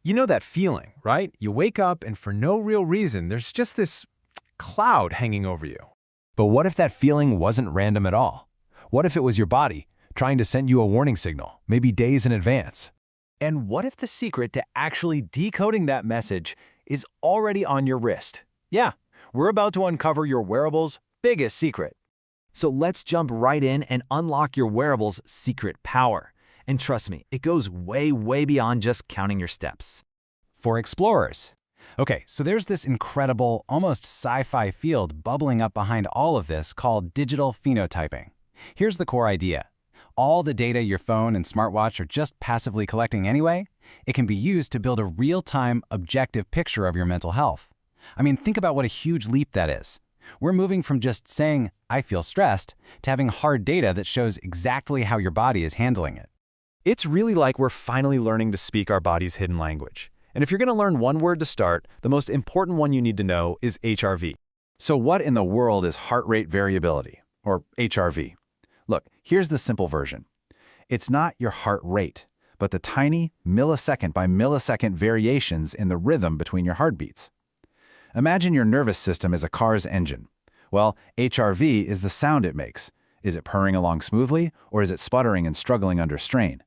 You know that feeling, right? You wake up and for no real reason, there's just this cloud hanging over you. But what if that feeling wasn't random at all? What if it was your body trying to send you a warning signal, maybe days in advance? And what if the secret to actually decoding that message is already on your wrist? Yeah, we're about to uncover your wearable's biggest secret. So let's jump right in and unlock your wearable's secret power. And trust me, it goes way, way beyond just counting your steps. For explorers. Okay, so there's this incredible, almost sci-fi field bubbling up behind all of this called digital phenotyping. Here's the core idea. All the data your phone and smartwatch are just passively collecting anyway, it can be used to build a real-time, objective picture of your mental health. I mean, think about what a huge leap that is. We're moving from just saying, I feel stressed, to having hard data that shows exactly how your body is handling it. It's really like we're finally learning to speak our body's hidden language. And if you're going to learn one word to start, the most important one you need to know is HRV. So what in the world is heart rate variability, or HRV? Look, here's the simple version. It's not your heart rate, but the tiny millisecond by millisecond variations in the rhythm between your heartbeats. Imagine your nervous system is a car's engine. Well, HRV is the sound it makes. Is it purring along smoothly, or is it sputtering and struggling under strain?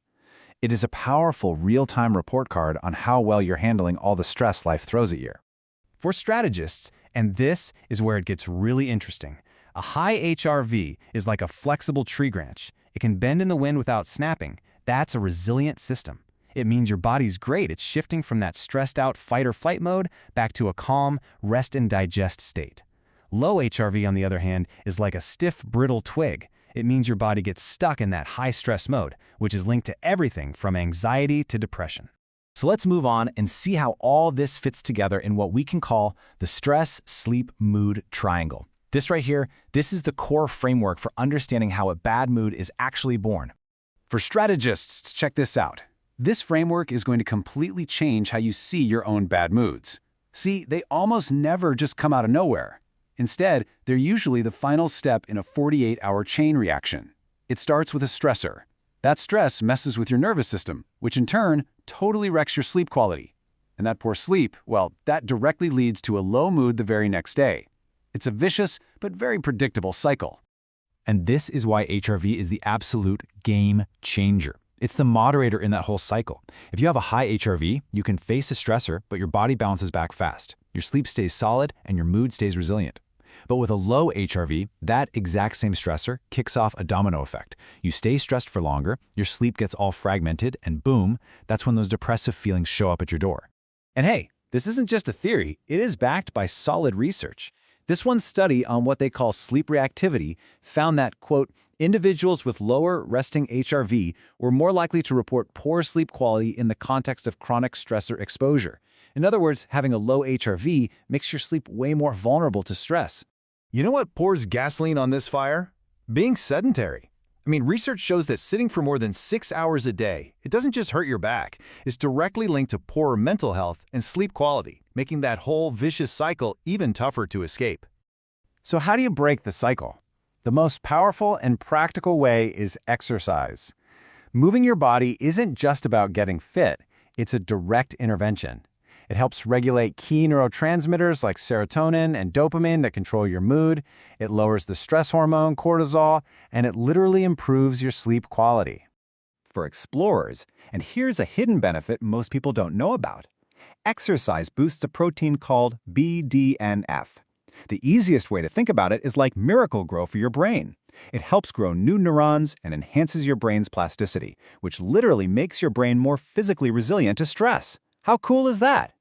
It is a powerful real-time report card on how well you're handling all the stress life throws at you. For strategists, and this is where it gets really interesting, a high HRV is like a flexible tree branch. It can bend in the wind without snapping. That's a resilient system. It means your body's great. It's shifting from that stressed-out fight-or-flight mode back to a calm, rest-and-digest state. Low HRV, on the other hand, is like a stiff, brittle twig. It means your body gets stuck in that high-stress mode, which is linked to everything from anxiety to depression. So let's move on and see how all this fits together in what we can call the stress-sleep-mood triangle. This right here, this is the core framework for understanding how a bad mood is actually born. For strategists, check this out. This framework is going to completely change how you see your own bad moods. See, they almost never just come out of nowhere. Instead, they're usually the final step in a 48-hour chain reaction. It starts with a stressor. That stress messes with your nervous system, which in turn totally wrecks your sleep quality. And that poor sleep, well, that directly leads to a low mood the very next day. It's a vicious but very predictable cycle. And this is why HRV is the absolute game changer. It's the moderator in that whole cycle. If you have a high HRV, you can face a stressor, but your body bounces back fast. Your sleep stays solid and your mood stays resilient. But with a low HRV, that exact same stressor kicks off a domino effect. You stay stressed for longer, your sleep gets all fragmented, and boom, that's when those depressive feelings show up at your door. And hey, this isn't just a theory, it is backed by solid research. This one study on what they call sleep reactivity found that, quote, individuals with lower resting HRV were more likely to report poor sleep quality in the context of chronic stressor exposure. In other words, having a low HRV makes your sleep way more vulnerable to stress. You know what pours gasoline on this fire? Being sedentary. I mean, research shows that sitting for more than 6 hours a day, it doesn't just hurt your back, it's directly linked to poorer mental health and sleep quality, making that whole vicious cycle even tougher to escape. So how do you break the cycle? The most powerful and practical way is exercise. Moving your body isn't just about getting fit, it's a direct intervention. It helps regulate key neurotransmitters like serotonin and dopamine that control your mood. It lowers the stress hormone cortisol, and it literally improves your sleep quality. For explorers, and here's a hidden benefit most people don't know about. Exercise boosts a protein called BDNF. The easiest way to think about it is like Miracle-Gro for your brain. It helps grow new neurons and enhances your brain's plasticity, which literally makes your brain more physically resilient to stress. How cool is that?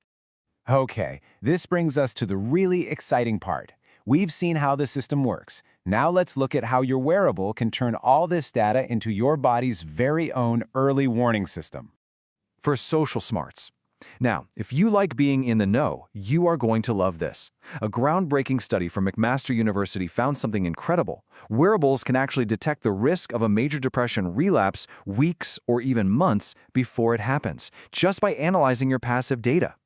Okay, this brings us to the really exciting part. We've seen how the system works. Now let's look at how your wearable can turn all this data into your body's very own early warning system. For social smarts. Now, if you like being in the know, you are going to love this. A groundbreaking study from McMaster University found something incredible. Wearables can actually detect the risk of a major depression relapse weeks or even months before it happens, just by analyzing your passive data.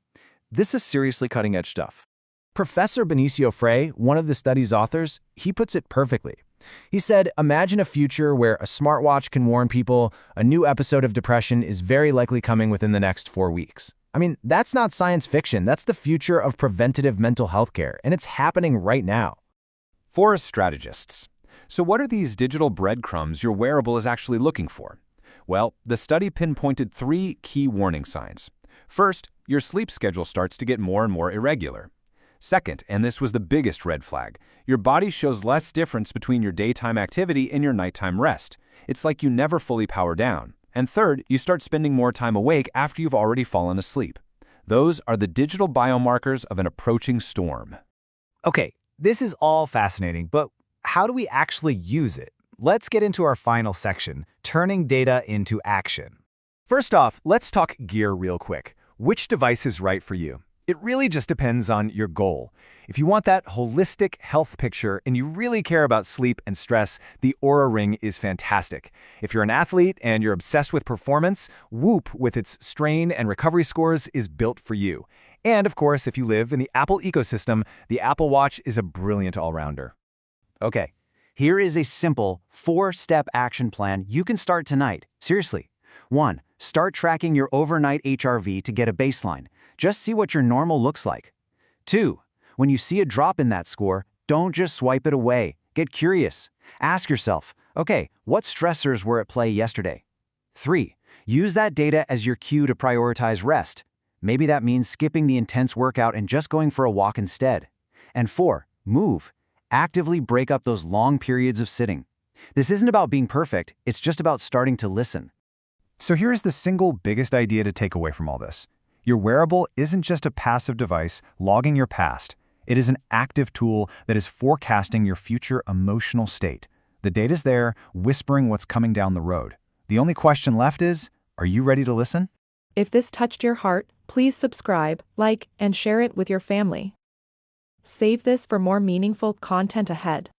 This is seriously cutting-edge stuff. Professor Benicio Frey, one of the study's authors, he puts it perfectly. He said, imagine a future where a smartwatch can warn people a new episode of depression is very likely coming within the next 4 weeks. I mean, that's not science fiction. That's the future of preventative mental health care, and it's happening right now. Forest strategists. So what are these digital breadcrumbs your wearable is actually looking for? Well, the study pinpointed 3 key warning signs. First, your sleep schedule starts to get more and more irregular. Second, and this was the biggest red flag, your body shows less difference between your daytime activity and your nighttime rest. It's like you never fully power down. And third, you start spending more time awake after you've already fallen asleep. Those are the digital biomarkers of an approaching storm. Okay, this is all fascinating, but how do we actually use it? Let's get into our final section, turning data into action. First off, let's talk gear real quick. Which device is right for you? It really just depends on your goal. If you want that holistic health picture and you really care about sleep and stress, the Oura Ring is fantastic. If you're an athlete and you're obsessed with performance, Whoop with its strain and recovery scores is built for you. And of course, if you live in the Apple ecosystem, the Apple Watch is a brilliant all-rounder. Okay, here is a simple 4-step action plan you can start tonight. Seriously. 1. Start tracking your overnight HRV to get a baseline. Just see what your normal looks like. 2. When you see a drop in that score, don't just swipe it away. Get curious. Ask yourself, okay, what stressors were at play yesterday? 3. Use that data as your cue to prioritize rest. Maybe that means skipping the intense workout and just going for a walk instead. And 4. Move. Actively break up those long periods of sitting. This isn't about being perfect, it's just about starting to listen. So here is the single biggest idea to take away from all this. Your wearable isn't just a passive device logging your past. It is an active tool that is forecasting your future emotional state. The data's there, whispering what's coming down the road. The only question left is, are you ready to listen? If this touched your heart, please subscribe, like, and share it with your family. Save this for more meaningful content ahead.